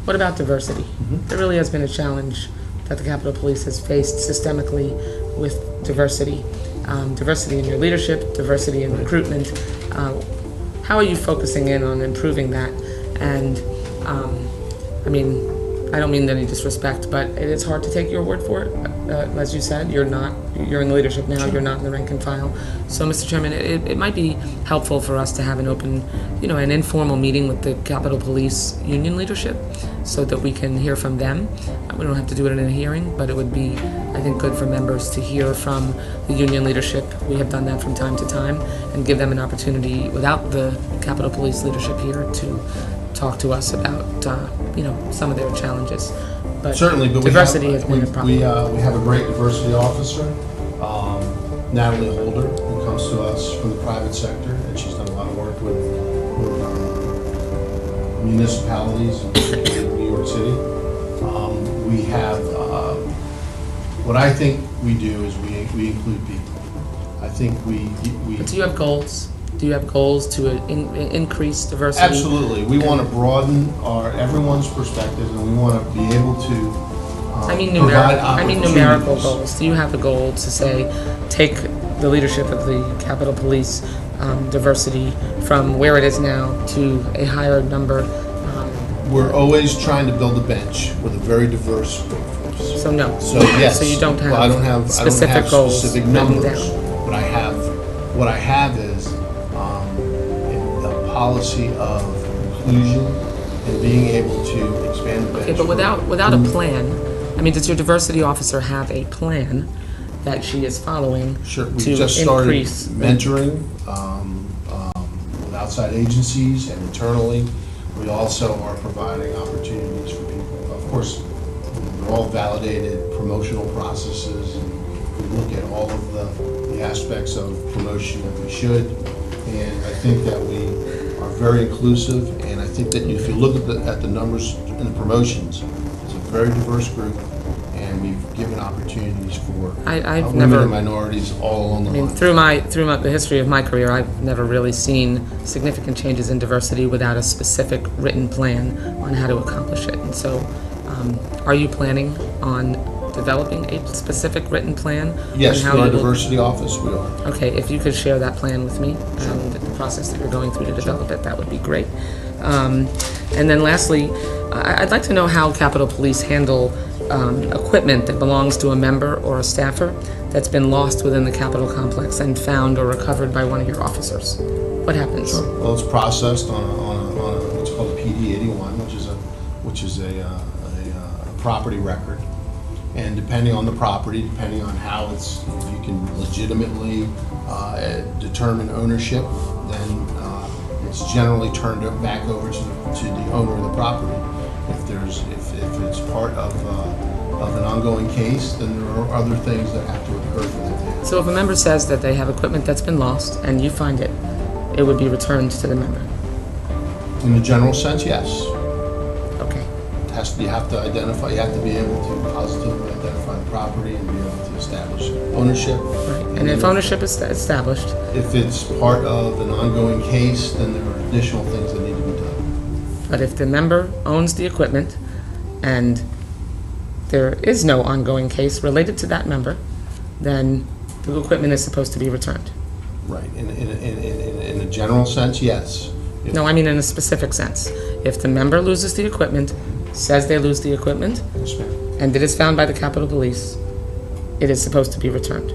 What about diversity? There really has been a challenge that the Capitol Police has faced systemically with diversity. Diversity in your leadership, diversity in recruitment. How are you focusing in on improving that? And I mean, I don't mean any disrespect, but it is hard to take your word for it. As you said, you're in leadership now, you're not in the rank and file. So, Mr. Chairman, it might be helpful for us to have an open, an informal meeting with the Capitol Police union leadership so that we can hear from them. We don't have to do it in a hearing, but it would be, I think, good for members to hear from the union leadership. We have done that from time to time, and give them an opportunity without the Capitol Police leadership here to talk to us about, some of their challenges. But certainly, but diversity has been a problem. We have a great diversity officer, Natalie Holder, who comes to us from the private sector, and she's done a lot of work with municipalities in New York City. We have, what I think we do is we include people. I think we. But do you have goals? Do you have goals to increase diversity? Absolutely. We want to broaden everyone's perspective, and we want to be able to numerical goals. Do you have a goal to say, take the leadership of the Capitol Police diversity from where it is now to a higher number? We're always trying to build a bench with a very diverse workforce. So no. So yes. So you don't have. Well, I don't have specific goals. Specific numbers, but what I have is a policy of inclusion and being able to expand the bench. Okay, but without a plan, I mean, does your diversity officer have a plan that she is following? Sure. We to just started increase mentoring with outside agencies and internally. We also are providing opportunities for people. Of course, they're all validated promotional processes, and we look at all of the aspects of promotion that we should. And I think that we are very inclusive, and I think that if you look at the numbers in the promotions, it's a very diverse group, and we've given opportunities for women and minorities all along the line. Through the history of my career, I've never really seen significant changes in diversity without a specific written plan on how to accomplish it. And so, are you planning on developing a specific written plan? Yes, in our diversity office, we are. Okay, if you could share that plan with me and the process that you're going through to develop it, that would be great. And then lastly, I'd like to know how Capitol Police handle equipment that belongs to a member or a staffer that's been lost within the Capitol complex and found or recovered by one of your officers. What happens? Sure. Well, it's processed on what's called a PD 81, which is a property record. And depending on the property, depending on how if you can legitimately determine ownership, then it's generally turned back over to the owner of the property. If it's part of an ongoing case, then there are other things that have to occur for that. So if a member says that they have equipment that's been lost and you find it, it would be returned to the member? In the general sense, yes. Okay. You have to identify, you have to be able to positively identify the property and be able to establish ownership. Right. And if ownership is established? If it's part of an ongoing case, then there are additional things that need to be done. But if the member owns the equipment and there is no ongoing case related to that member, then the equipment is supposed to be returned. Right. In a general sense, yes. No, I mean in a specific sense. If the member loses the equipment, says they lose the equipment, Yes, ma'am. and it is found by the Capitol Police, it is supposed to be returned.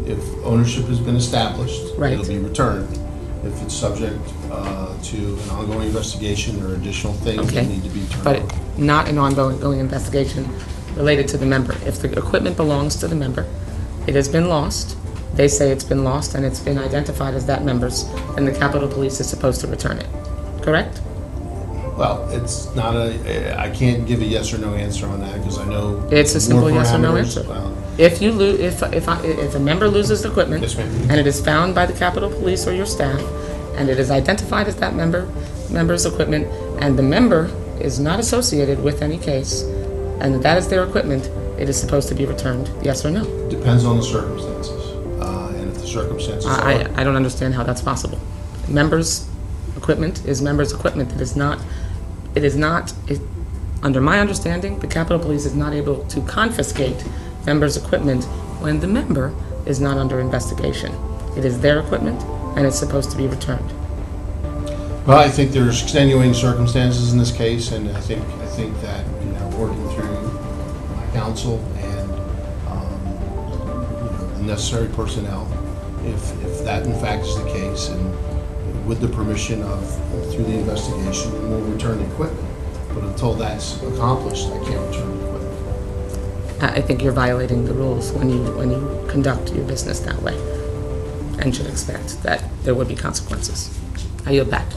If ownership has been established, Right. it'll be returned. If it's subject to an ongoing investigation, there are additional things Okay. that need to be turned But over. not an ongoing investigation related to the member. If the equipment belongs to the member, it has been lost, they say it's been lost and it's been identified as that member's, then the Capitol Police is supposed to return it. Correct? Well, it's not I can't give a yes or no answer on that because I know It's a simple more yes or no parameters. answer. Well, If a member loses the equipment, Yes, ma'am. and it is found by the Capitol Police or your staff, and it is identified as that member's equipment, and the member is not associated with any case, and that is their equipment, it is supposed to be returned, yes or no? depends on the circumstances. And if the circumstances are... I don't understand how that's possible. Members' equipment is members' equipment. It is not Under my understanding, the Capitol Police is not able to confiscate members' equipment when the member is not under investigation. It is their equipment, and it's supposed to be returned. Well, I think there's extenuating circumstances in this case, and I think that, working through my counsel and, the necessary personnel, if that in fact is the case, and with the permission of, through the investigation, we'll return the equipment. But until that's accomplished, I can't return the equipment. I think you're violating the rules when you conduct your business that way, and should expect that there would be consequences. I yield back.